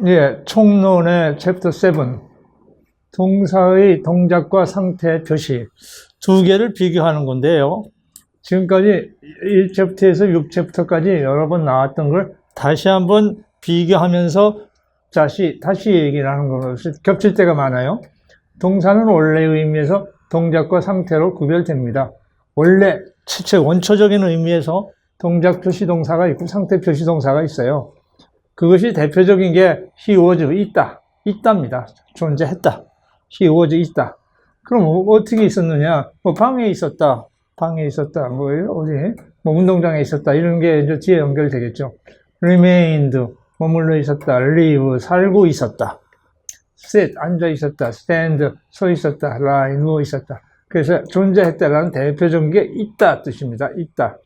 예, 총론의 챕터 7. 동사의 동작과 상태 표시. 두 개를 비교하는 건데요. 지금까지 1챕터에서 6챕터까지 여러 번 나왔던 걸 다시 한번 비교하면서 다시 얘기를 하는 것이 겹칠 때가 많아요. 동사는 원래 의미에서 동작과 상태로 구별됩니다. 원래 원초적인 의미에서 동작 표시 동사가 있고 상태 표시 동사가 있어요. 그것이 대표적인 게 he was, 있다입니다. 존재했다. he was, 있다. 그럼 어떻게 있었느냐? 방에 있었다. 어디? 운동장에 있었다. 이런 게 이제 뒤에 연결되겠죠. remained, 머물러 있었다. live, 살고 있었다. sit, 앉아 있었다. stand, 서 있었다. lie, 누워 있었다. 그래서 존재했다라는 대표적인 게 있다 뜻입니다. 있다.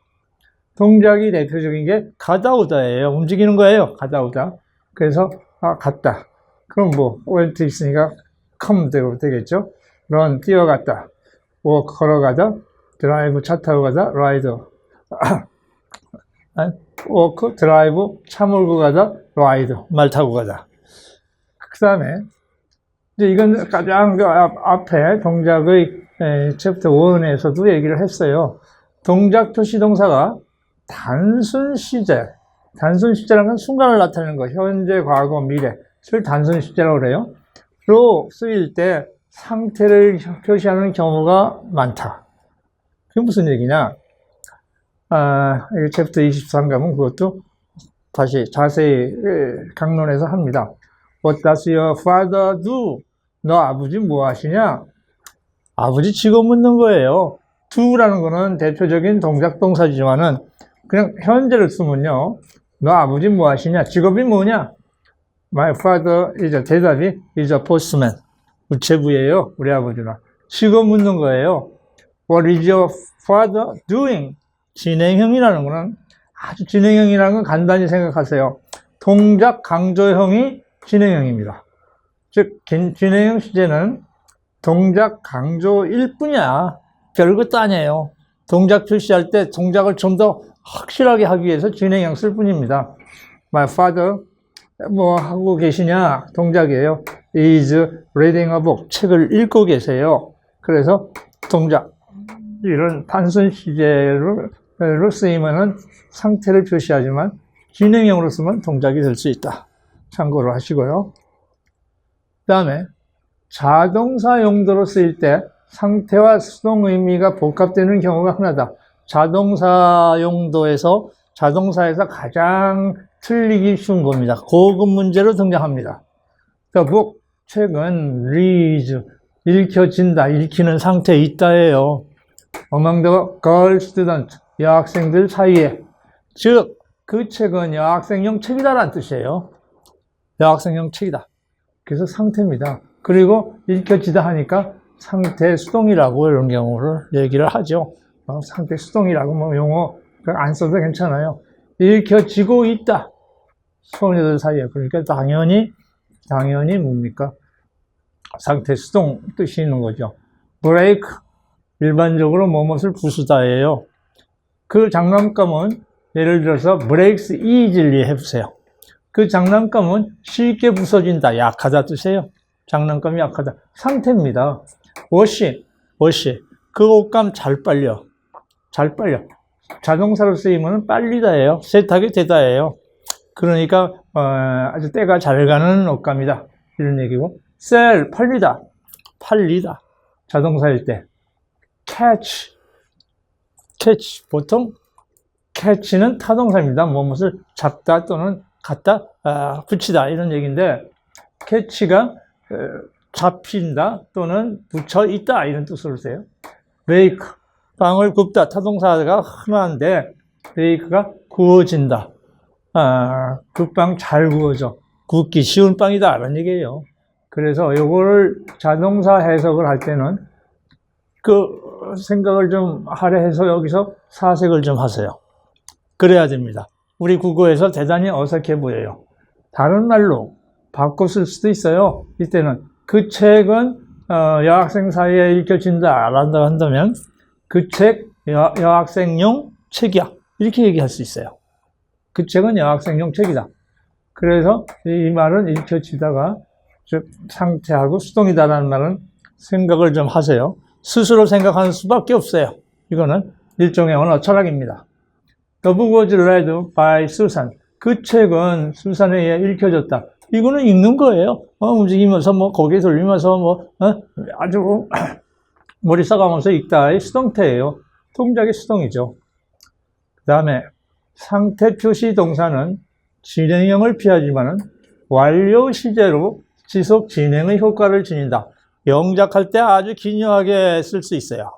동작이 대표적인 게 가다 오다예요. 움직이는 거예요. 가다 오다. 그래서 갔다. 그럼 went 있으니까 come 되겠죠. run, 뛰어갔다. walk, 걸어가다. drive, 차 타고 가다. ride, walk, drive, 차 몰고 가다. ride, 말 타고 가다. 그 다음에 이제 이건 가장 앞에 동작의 챕터 1에서도 얘기를 했어요. 동작 표시 동사가 단순 시제라는 건 순간을 나타내는 거, 현재, 과거, 미래를 단순 시제라고 그래요. 로 쓰일 때 상태를 표시하는 경우가 많다. 그게 무슨 얘기냐? 이 챕터 23 가면 그것도 다시 자세히 강론해서 합니다. What does your father do? 너 아버지 뭐 하시냐? 아버지 직업 묻는 거예요. do라는 거는 대표적인 동작 동사지만은 그냥 현재를 쓰면요. 너 아버지 뭐 하시냐? 직업이 뭐냐? My father 대답이 is a postman. 우체부예요. 우리 아버지는. 직업 묻는 거예요. What is your father doing? 진행형이라는 거는 아주 진행형이라는 건 간단히 생각하세요. 동작 강조형이 진행형입니다. 즉 진행형 시제는 동작 강조일 뿐이야. 별것도 아니에요. 동작 표시할 때 동작을 좀 더 확실하게 하기 위해서 진행형 쓸 뿐입니다. My father 뭐 하고 계시냐? 동작이에요. is reading a book. 책을 읽고 계세요. 그래서 동작 이런 단순 시제로 쓰이면은 상태를 표시하지만 진행형으로 쓰면 동작이 될 수 있다. 참고로 하시고요. 그 다음에 자동사 용도로 쓰일 때 상태와 수동 의미가 복합되는 경우가 흔하다. 자동사 용도에서 자동사에서 가장 틀리기 쉬운 겁니다. 고급 문제로 등장합니다. The book, 책은 reads, 읽혀진다, 읽히는 상태에 있다예요. Among the girl student, 여학생들 사이에. 즉, 그 책은 여학생용 책이다라는 뜻이에요. 여학생용 책이다. 그래서 상태입니다. 그리고 읽혀지다 하니까 상태 수동이라고 이런 경우를 얘기를 하죠. 상태 수동이라고 용어 안 써도 괜찮아요. 읽혀지고 있다. 소녀들 사이에. 그러니까 당연히 뭡니까? 상태 수동 뜻이 있는 거죠. break, 일반적으로 무엇을 부수다예요. 그 장난감은 예를 들어서 breaks easily 해보세요. 그 장난감은 쉽게 부서진다. 약하다 뜻이에요. 장난감이 약하다. 상태입니다. wash. 그 옷감 잘 빨려. 자동사로 쓰이면 빨리다예요. 세탁이 되다예요. 그러니까 아주 때가 잘 가는 옷감이다. 이런 얘기고. sell, 팔리다. 자동사일 때. catch. 보통 catch는 타동사입니다. 무엇을 잡다 또는 갖다 붙이다 이런 얘기인데 catch가 잡힌다 또는 붙여 있다 이런 뜻으로 써요. bake, 빵을 굽다 타동사가 흔한데 bake가 구워진다. 그 빵 잘 구워져. 굽기 쉬운 빵이다 이런 얘기예요. 그래서 요거를 자동사 해석을 할 때는 그 생각을 좀 할애해서 여기서 사색을 좀 하세요. 그래야 됩니다. 우리 국어에서 대단히 어색해 보여요. 다른 말로 바꿔 쓸 수도 있어요. 이때는 그 책은 여학생 사이에 읽혀진다 라고 한다면 그 책 여학생용 책이야. 이렇게 얘기할 수 있어요. 그 책은 여학생용 책이다. 그래서 이 말은 읽혀지다가 즉 상태하고 수동이다라는 말은 생각을 좀 하세요. 스스로 생각하는 수밖에 없어요. 이거는 일종의 언어 철학입니다. The book was read by Susan. 그 책은 수산에 의해 읽혀졌다. 이거는 읽는 거예요. 움직이면서 고개 돌리면서 아주 머리 써가면서 읽다의 수동태예요. 동작의 수동이죠. 그 다음에 상태 표시 동사는 진행형을 피하지만은 완료 시제로 지속 진행의 효과를 지닌다. 영작할 때 아주 기묘하게 쓸 수 있어요.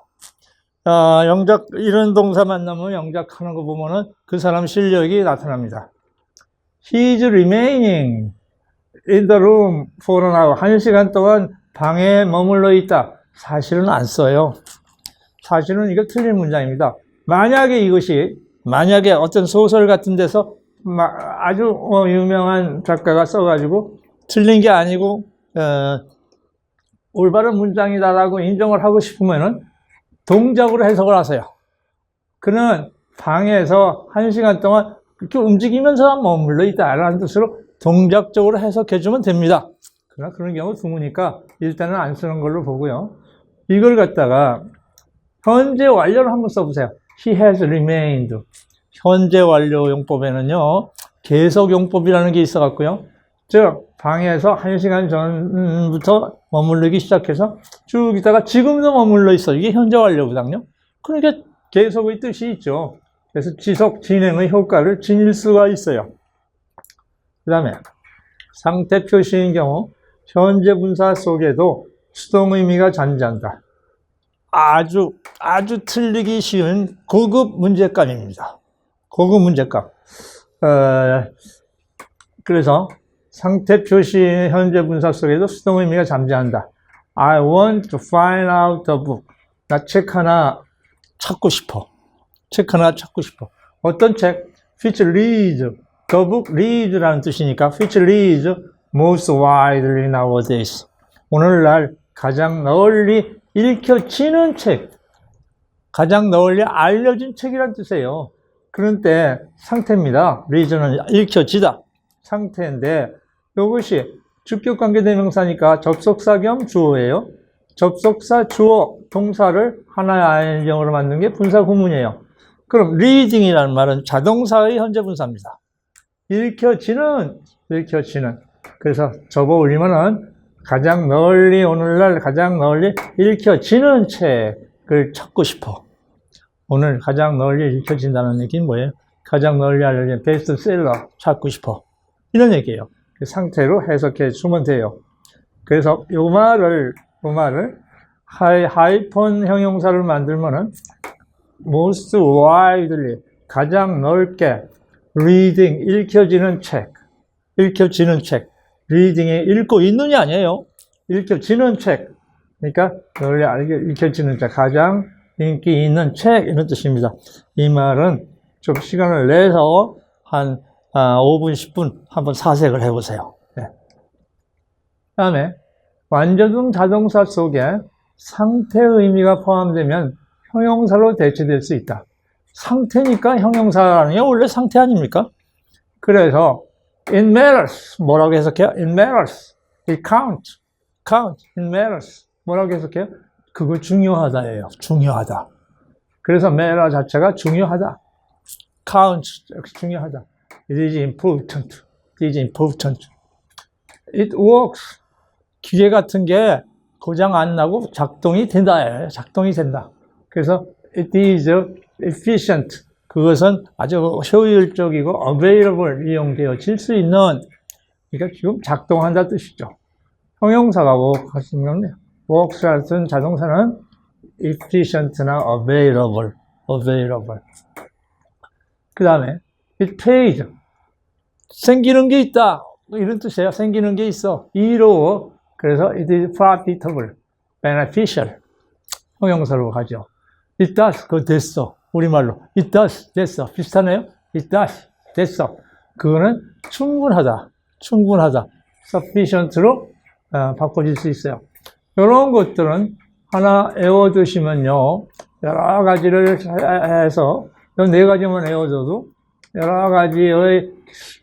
영작, 이런 동사 만나면 영작하는 거 보면은 그 사람 실력이 나타납니다. He is remaining in the room for an hour. 1시간 동안 방에 머물러 있다. 사실은 안 써요. 사실은 이거 틀린 문장입니다. 만약에 어떤 소설 같은 데서 아주 유명한 작가가 써가지고 틀린 게 아니고 올바른 문장이다라고 인정을 하고 싶으면은 동작으로 해석을 하세요. 그는 방에서 1시간 동안 그렇게 움직이면서 머물러 있다라는 뜻으로 동작적으로 해석해주면 됩니다. 그러나 그런 경우 드무니까 일단은 안 쓰는 걸로 보고요. 이걸 갖다가 현재 완료를 한번 써보세요. He has remained. 현재 완료 용법에는요, 계속 용법이라는 게 있어갖고요. 즉, 방에서 1시간 전부터 머무르기 시작해서 쭉 있다가 지금도 머물러 있어. 이게 현재 완료거든요. 그러니까 계속의 뜻이 있죠. 그래서 지속, 진행의 효과를 지닐 수가 있어요. 그 다음에 상태 표시인 경우 현재 분사 속에도 수동 의미가 존재한다. 아주 틀리기 쉬운 고급 문제감입니다. 고급 문제감. 그래서 상태 표시 현재 분사 속에도 수동 의미가 잠재한다. I want to find out the book. 나 책 하나 찾고 싶어. 어떤 책? Which reads. The book reads라는 뜻이니까 which reads most widely nowadays. 오늘날 가장 널리 읽혀지는 책. 가장 널리 알려진 책이란 뜻이에요. 그런데 상태입니다. reads는 읽혀지다. 상태인데 이것이 주격관계대명사니까 접속사 겸 주어예요. 접속사, 주어, 동사를 하나의 아이언형으로 만든 게 분사 구문이에요. 그럼 reading이라는 말은 자동사의 현재 분사입니다. 읽혀지는. 그래서 접어 올리면은 오늘날 가장 널리 읽혀지는 책을 찾고 싶어. 오늘 가장 널리 읽혀진다는 얘기는 뭐예요? 가장 널리 알려진 베스트셀러 찾고 싶어. 이런 얘기예요. 그 상태로 해석해 주면 돼요. 그래서 요 말을 하이폰 형용사를 만들면은 most widely 가장 넓게 reading 읽혀지는 책 reading에 읽고 있느냐 아니에요. 읽혀지는 책. 그러니까 널리 읽혀지는 책, 가장 인기 있는 책 이런 뜻입니다. 이 말은 좀 시간을 내서 한 5분, 10분 한번 사색을 해보세요. 네. 다음에 완전중 자동사 속에 상태의 의미가 포함되면 형용사로 대체될 수 있다. 상태니까 형용사라는 게 원래 상태 아닙니까? 그래서 it matters 뭐라고 해석해요? it matters, it count, it matters 뭐라고 해석해요? 그거 중요하다예요. 중요하다. 그래서 matter 자체가 중요하다. count 중요하다. It is important. It works. 기계 같은 게 고장 안 나고 작동이 된다. 그래서 it is efficient. 그것은 아주 효율적이고 available, 이용되어질 수 있는, 그러니까 지금 작동한다 뜻이죠. 형용사가 works 같은 자동사는 efficient나 available. 그 다음에 it pays. 생기는 게 있다. 이런 뜻이에요. 생기는 게 있어. 이로워. 그래서 it is profitable, beneficial. 형용사로 가죠. it does. 그거 됐어. 우리말로. it does. 됐어. 비슷하네요. it does. 됐어. 그거는 충분하다. sufficient로 바꿔질 수 있어요. 이런 것들은 하나 외워두시면요. 여러 가지를 해서 네 가지만 외워둬도 여러 가지의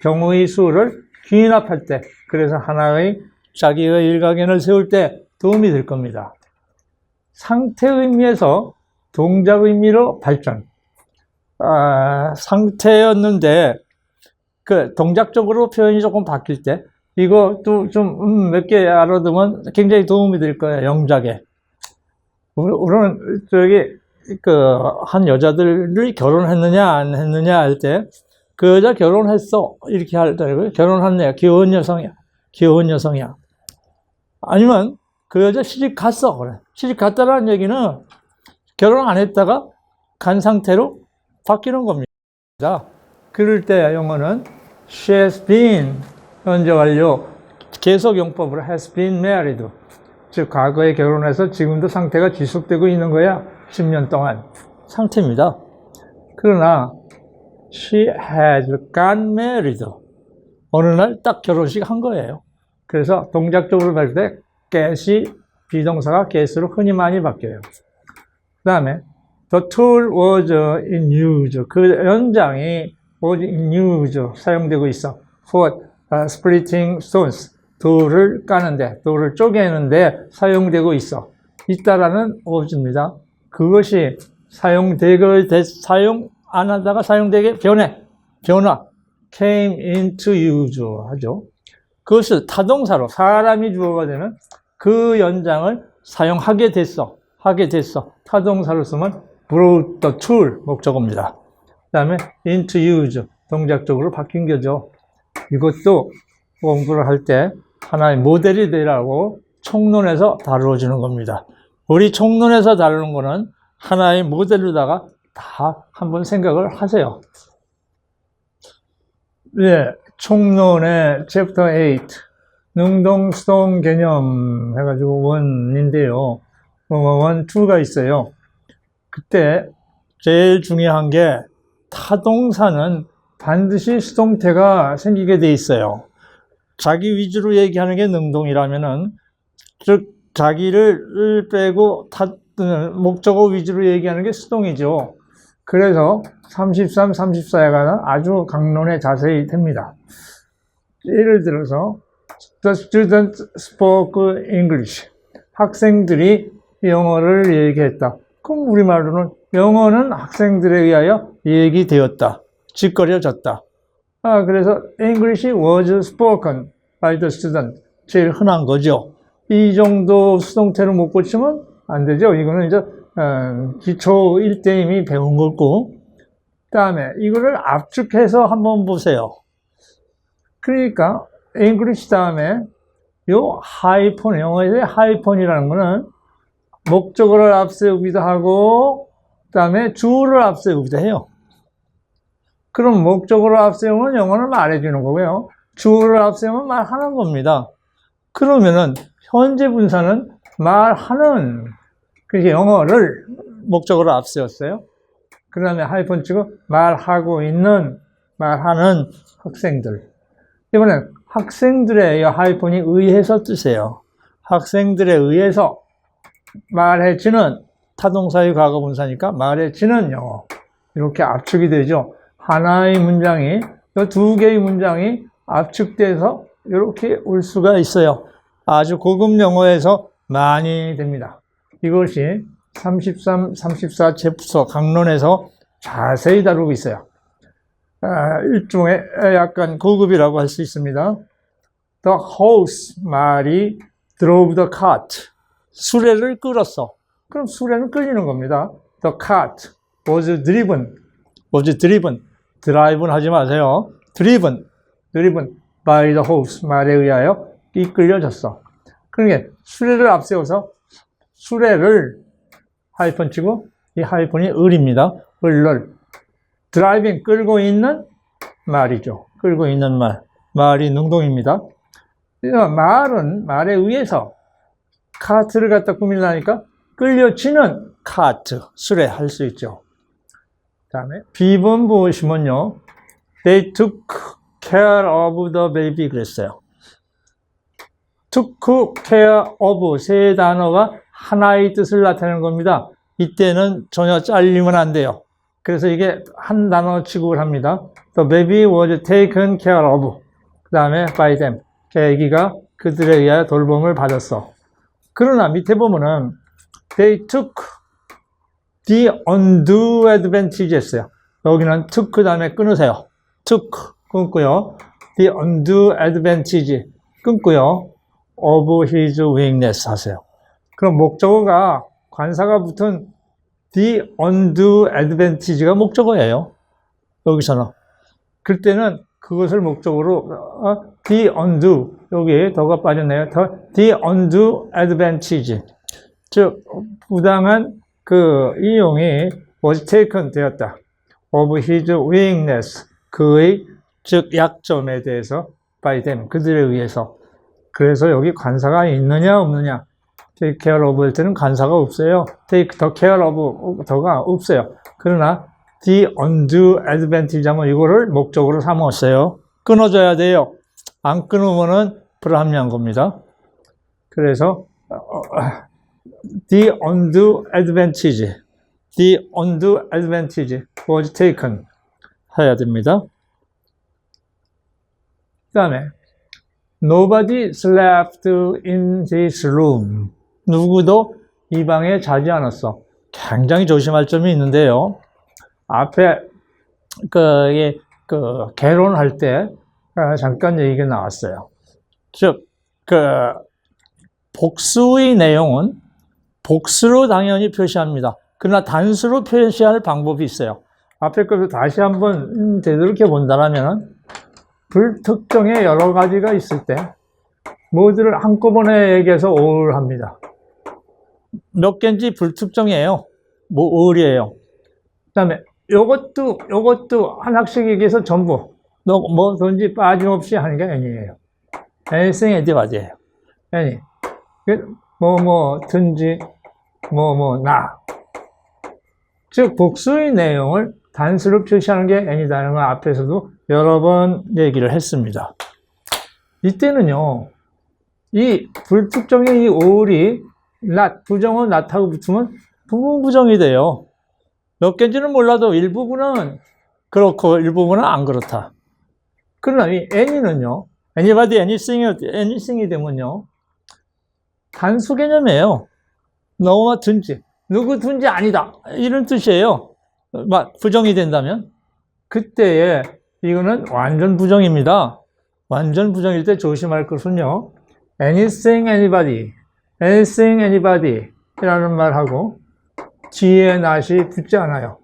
경우의 수를 귀납할 때, 그래서 하나의 자기의 일가견을 세울 때 도움이 될 겁니다. 상태 의미에서 동작 의미로 발전. 상태였는데 그 동작적으로 표현이 조금 바뀔 때 이것도 좀 몇 개 알아두면 굉장히 도움이 될 거예요. 영작에. 우리는 한 여자들이 결혼했느냐 안 했느냐 할 때 그 여자 결혼했어 이렇게 할 때 결혼했네, 귀여운 여성이야, 귀여운 여성이야. 아니면 그 여자 시집 갔어, 그래. 시집 갔다라는 얘기는 결혼 안 했다가 간 상태로 바뀌는 겁니다. 그럴 때 영어는 she has been, 현재 완료, 계속 용법으로 has been married, 즉 과거에 결혼해서 지금도 상태가 지속되고 있는 거야. 10년 동안 상태입니다. 그러나 she has got married, 어느 날 딱 결혼식 한 거예요. 그래서 동작적으로 볼 때 get이 비동사가 get으로 흔히 많이 바뀌어요. 그 다음에 the tool was in use, 그 연장이 was in use, 사용되고 있어. for splitting stones, 돌을 까는데, 돌을 쪼개는데 사용되고 있어. 있다라는 was입니다. 그것이 사용 안 하다가 사용되게 변화, came into use 하죠. 그것을 타동사로 사람이 주어가 되는 그 연장을 사용하게 됐어. 타동사로 쓰면 brought the tool, 목적어입니다. 그 다음에 into use, 동작적으로 바뀐 거죠. 이것도 공부를 할 때 하나의 모델이 되라고 총론에서 다루어지는 겁니다. 우리 총론에서 다루는 거는 하나의 모델로다가 다 한번 생각을 하세요. 네, 총론의 챕터 8, 능동수동 개념 해가지고 원인데요. 원 2가 있어요. 그때 제일 중요한 게 타동사는 반드시 수동태가 생기게 돼 있어요. 자기 위주로 얘기하는 게 능동이라면은, 즉 자기를 빼고 목적어 위주로 얘기하는 게 수동이죠. 그래서 33, 34에 관한 아주 강론에 자세히 됩니다. 예를 들어서 The students spoke English, 학생들이 영어를 얘기했다. 그럼 우리말로는 영어는 학생들에 의하여 얘기되었다, 짓거려졌다. 그래서 English was spoken by the student, 제일 흔한 거죠. 이 정도 수동태를 못 고치면 안 되죠. 이거는 이제 기초 1대 이미 배운 거고, 그 다음에 이거를 압축해서 한번 보세요. 그러니까 English 다음에 요 하이폰, 영어에서의 하이폰이라는 거는 목적어를 앞세우기도 하고 그 다음에 주어를 앞세우기도 해요. 그럼 목적어를 앞세우면 영어는 말해주는 거고요. 주어를 앞세우면 말하는 겁니다. 그러면은 현재 분사는 말하는, 그래서 영어를 목적어로 앞세웠어요. 그 다음에 하이폰 치고 말하고 있는, 말하는 학생들. 이번엔 학생들의 하이폰이 의해서 뜻이에요. 학생들에 의해서 말해지는, 타동사의 과거분사니까 말해지는 영어. 이렇게 압축이 되죠. 하나의 문장이, 두 개의 문장이 압축돼서 이렇게 올 수가 있어요. 아주 고급 영어에서 많이 됩니다. 이것이 33, 34 챕터 강론에서 자세히 다루고 있어요. 일종의 약간 고급이라고 할 수 있습니다. The horse, 말이 drove the cart, 수레를 끌었어. 그럼 수레는 끌리는 겁니다. The cart was driven, drive는 하지 마세요. driven by the horse, 말에 의하여 이끌려졌어. 그러니까 수레를 앞세워서 수레를 하이폰 치고, 이 하이폰이 을입니다. 을을 드라이빙, 끌고 있는 말이죠. 끌고 있는 말, 말이 능동입니다. 말은 말에 의해서 카트를 갖다 꾸밀라니까 끌려지는 카트, 수레 할 수 있죠. 그 다음에 B번 보시면요, They took care of the baby 그랬어요. took care of, 세 단어가 하나의 뜻을 나타내는 겁니다. 이때는 전혀 잘리면 안 돼요. 그래서 이게 한 단어 취급을 합니다. The baby was taken care of. 다음에 by them. 계기가 그들에 의하여 돌봄을 받았어. 그러나 밑에 보면은 they took the undue advantage 했어요. 여기는 took 그 다음에 끊으세요. took 끊고요. the undue advantage 끊고요. of his weakness 하세요. 그럼 목적어가 관사가 붙은 the undue advantage가 목적어예요. 여기서는. 그때는 그것을 목적으로 the undue 여기 더가 빠졌네요. the undue advantage 즉 부당한 그 이용이 was taken 되었다. of his weakness 그의 즉 약점에 대해서 by them 그들에 의해서. 그래서 여기 관사가 있느냐 없느냐. take care of 할 때는 관사가 없어요. take the care of 더가 없어요. 그러나 the undue advantage 하면 이거를 목적으로 삼았어요. 끊어줘야 돼요. 안 끊으면은 불합리한 겁니다. 그래서 the undue advantage was taken 해야 됩니다. 그 다음에 nobody slept in this room. 누구도 이 방에 자지 않았어. 굉장히 조심할 점이 있는데요. 앞에 개론할 때 잠깐 얘기가 나왔어요. 즉, 복수의 내용은 복수로 당연히 표시합니다. 그러나 단수로 표시할 방법이 있어요. 앞에 것을 다시 한번 되돌이켜 본다면 불특정의 여러 가지가 있을 때 모두를 한꺼번에 얘기해서 all을 합니다. 몇 개인지 불특정이에요. all이에요. 그 다음에 요것도 하나씩 얘기해서 전부 뭐든지 빠짐없이 하는 게 any예요. anything anybody예요. any 뭐든지 나. 즉 복수의 내용을 단수로 표시하는 게 any다는 걸 앞에서도 여러 번 얘기를 했습니다. 이때는요, 이 불특정의 이 all이 not, 부정어 not하고 붙으면 부분부정이 돼요. 몇 개인지는 몰라도 일부분은 그렇고 일부분은 안 그렇다. 그러나 이 any는요, anybody, anything이 되면요, 단수 개념이에요. 너든지, 누구든지 아니다. 이런 뜻이에요. 부정이 된다면. 그때에 이거는 완전 부정입니다. 완전 부정일 때 조심할 것은요, anything, anybody 이라는 말하고 뒤에 not이 붙지 않아요.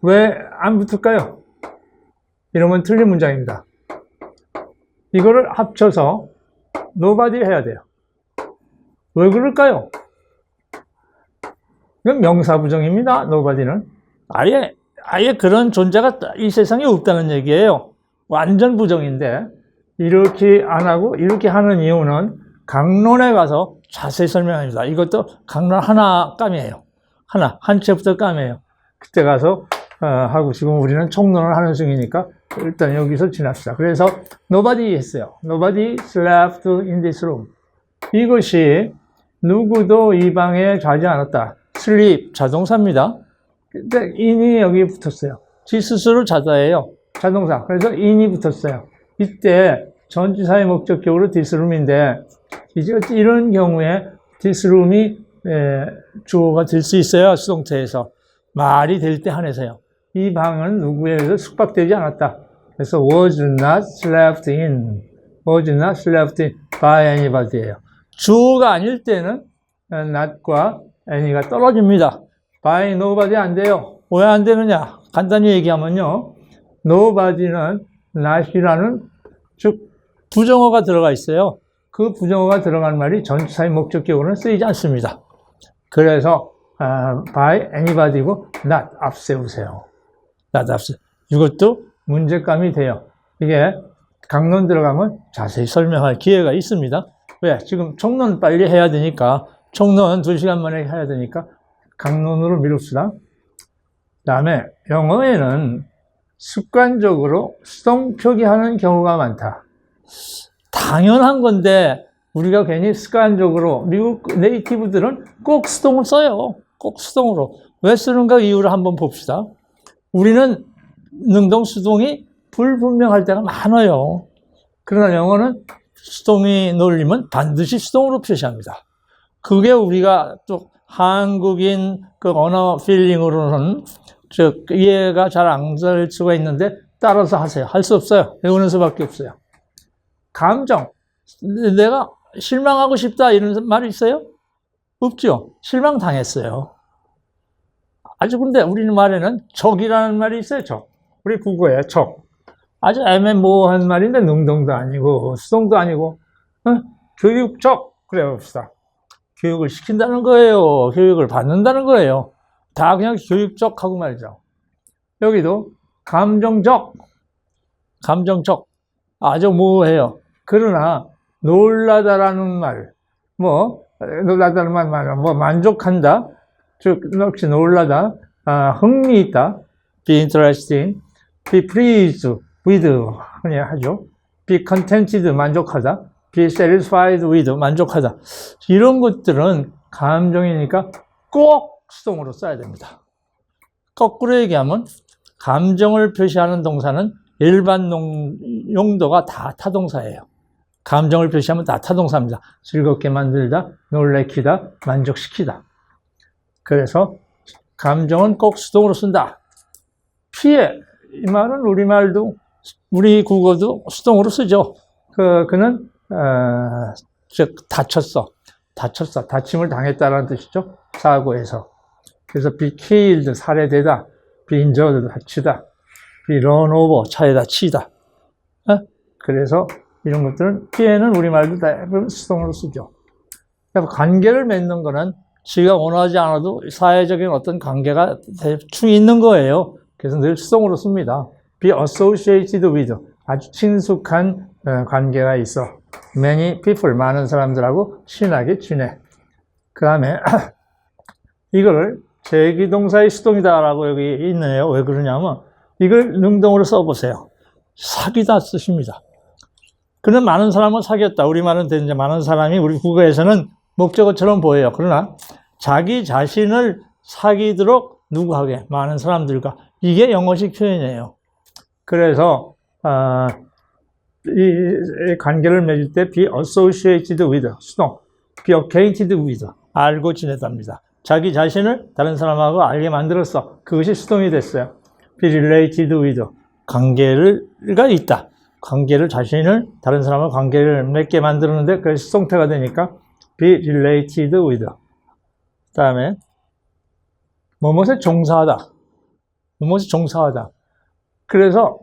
왜 안 붙을까요? 이러면 틀린 문장입니다. 이거를 합쳐서 nobody 해야 돼요. 왜 그럴까요? 이건 명사부정입니다. nobody는. 아예 그런 존재가 이 세상에 없다는 얘기예요. 완전 부정인데, 이렇게 안 하고 이렇게 하는 이유는 강론에 가서 자세히 설명합니다. 이것도 강론 하나 깜이에요. 한 챕터 깜이에요. 그때 가서 하고 지금 우리는 총론을 하는 중이니까 일단 여기서 지납시다. 그래서 nobody 했어요. nobody slept in this room. 이것이 누구도 이 방에 자지 않았다. sleep 자동사입니다. 근데 in이 여기 붙었어요. 지 스스로 자다예요. 자동사. 그래서 in이 붙었어요. 이때 전치사의 목적격으로 this room인데 이제 이런 경우에 this room이 주어가 될 수 있어요. 수동태에서. 말이 될 때 한해서요. 이 방은 누구에 의해서 숙박되지 않았다. 그래서 was not slept in by anybody예요. 주어가 아닐 때는 not과 any가 떨어집니다. by nobody 안 돼요. 왜 안 되느냐? 간단히 얘기하면요. nobody는 not이라는 즉 부정어가 들어가 있어요. 그 부정어가 들어간 말이 전치사의 목적격으로는 쓰이지 않습니다. 그래서 by anybody고 not 앞세우세요. not 앞세. 이것도 문제감이 돼요. 이게 강론 들어가면 자세히 설명할 기회가 있습니다. 왜? 지금 총론 빨리 해야 되니까 총론 2시간 만에 해야 되니까 강론으로 미룹시다. 그 다음에 영어에는 습관적으로 수동 표기하는 경우가 많다. 당연한 건데 우리가 괜히 습관적으로 미국 네이티브들은 꼭 수동을 써요. 꼭 수동으로. 왜 쓰는가 이유를 한번 봅시다. 우리는 능동 수동이 불분명할 때가 많아요. 그러나 영어는 수동이 놀리면 반드시 수동으로 표시합니다. 그게 우리가 또 한국인 그 언어 필링으로는 즉 이해가 잘 안 될 수가 있는데 따라서 하세요. 할 수 없어요. 배우는 수밖에 없어요. 감정. 내가 실망하고 싶다 이런 말이 있어요? 없죠. 실망당했어요. 아주 근데 우리말에는 적이라는 말이 있어요. 적. 우리 국어에 적. 아주 애매모호한 말인데 능동도 아니고 수동도 아니고 교육적 그래 봅시다. 교육을 시킨다는 거예요. 교육을 받는다는 거예요. 다 그냥 교육적 하고 말이죠. 여기도 감정적 아주 모호해요. 그러나 놀라다라는 말, 놀라다는 말, 만족한다, 즉 역시 놀라다, 흥미있다, be interesting, be pleased with 흔히 하죠. be contented 만족하다, be satisfied with 만족하다. 이런 것들은 감정이니까 꼭 수동으로 써야 됩니다. 거꾸로 얘기하면 감정을 표시하는 동사는 일반 용도가 다 타동사예요. 감정을 표시하면 다 타동사입니다. 즐겁게 만들다, 놀래키다, 만족시키다. 그래서 감정은 꼭 수동으로 쓴다. 피해, 이 말은 우리말도 우리 국어도 수동으로 쓰죠. 그는 즉 다쳤어. 다침을 당했다는 뜻이죠. 사고에서. 그래서 be killed, 살해되다. be injured, 다치다. be run over, 차에다 치다. 그래서 이런 것들은 피해는 우리말도 대부분 수동으로 쓰죠. 그래서 관계를 맺는 거는 지가 원하지 않아도 사회적인 어떤 관계가 대충 있는 거예요. 그래서 늘 수동으로 씁니다. be associated with, 아주 친숙한 관계가 있어. many people, 많은 사람들하고 친하게 지내. 그 다음에 이걸 제기동사의 수동이다라고 여기 있네요. 왜 그러냐면 이걸 능동으로 써보세요. 사귀다 쓰십니다. 그는 많은 사람을 사귀었다. 우리말은 이제 많은 사람이 우리 국어에서는 목적어처럼 보여요. 그러나 자기 자신을 사귀도록 누구하게? 많은 사람들과. 이게 영어식 표현이에요. 그래서 이 관계를 맺을 때 be associated with, 수동, be acquainted with, 알고 지냈답니다. 자기 자신을 다른 사람하고 알게 만들었어. 그것이 수동이 됐어요. be related with, 관계가 있다. 관계를 자신을 다른 사람과 관계를 맺게 만들었는데 그게 수동태가 되니까 be related with. 그 다음에 뭐뭇에 종사하다. 뭐뭇에 종사하다. 그래서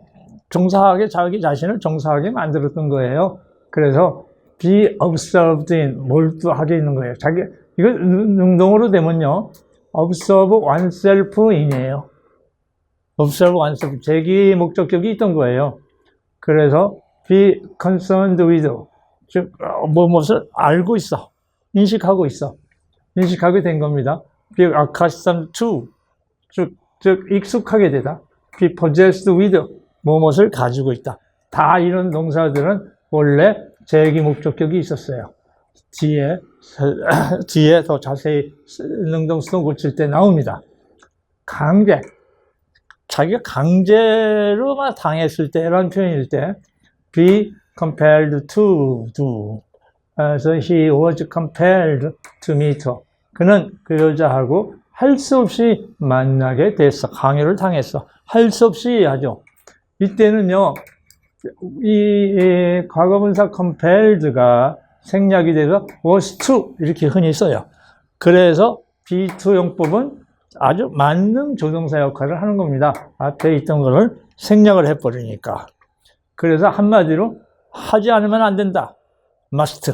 종사하게 자기 자신을 종사하게 만들었던 거예요. 그래서 be observed in, 몰두하게 있는 거예요. 이거 능동으로 되면요. observe oneself in이에요. observe oneself, 제기 목적격이 있던 거예요. 그래서 be concerned with, 즉 무엇을 알고 있어, 인식하고 있어, 인식하게 된 겁니다. be accustomed to, 즉 익숙하게 되다. be possessed with, 무엇을 가지고 있다. 다 이런 동사들은 원래 제기 목적격이 있었어요. 뒤에 더 자세히 능동 수동 고칠 때 나옵니다. 강제, 자기가 강제로만 당했을 때라는 표현일 때 be compelled to do. 그래서 he was compelled to meet her. 그는 그 여자하고 할 수 없이 만나게 됐어. 강요를 당했어. 할 수 없이 하죠. 이때는요, 이 과거분사 compelled가 생략이 돼서 was to 이렇게 흔히 써요. 그래서 be to 용법은 아주 만능 조동사 역할을 하는 겁니다. 앞에 있던 거를 생략을 해버리니까. 그래서 한마디로 하지 않으면 안 된다. must.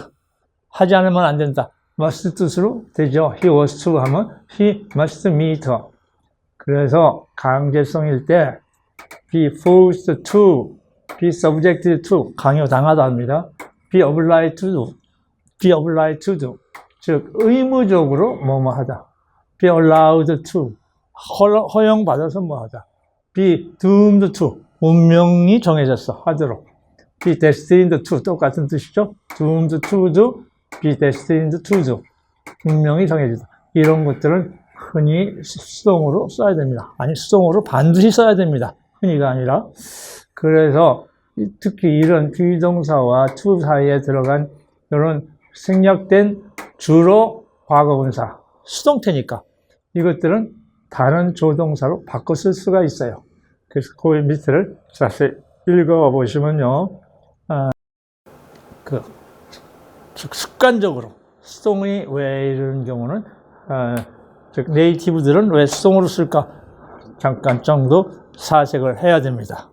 하지 않으면 안 된다. must 뜻으로 되죠. he was to 하면 he must meet her. 그래서 강제성일 때 be forced to, be subjected to, 강요당하다 합니다. be obliged to do, be obliged to do. 즉 의무적으로 뭐뭐 하다. be allowed to, 허용받아서 뭐 하다. be doomed to, 운명이 정해졌어, 하도록. be destined to, 똑같은 뜻이죠. doomed to do, be destined to do, 운명이 정해졌다. 이런 것들은 흔히 수동으로 써야 됩니다. 아니, 수동으로 반드시 써야 됩니다. 흔히가 아니라. 그래서 특히 이런 비동사와 to 사이에 들어간 이런 생략된 주로 과거분사, 수동태니까 이것들은 다른 조동사로 바꿔 쓸 수가 있어요. 그래서 그 밑을 자세히 읽어보시면요. 즉 습관적으로 수동이 왜 이런 경우는 즉 네이티브들은 왜 수동으로 쓸까? 잠깐 정도 사색을 해야 됩니다.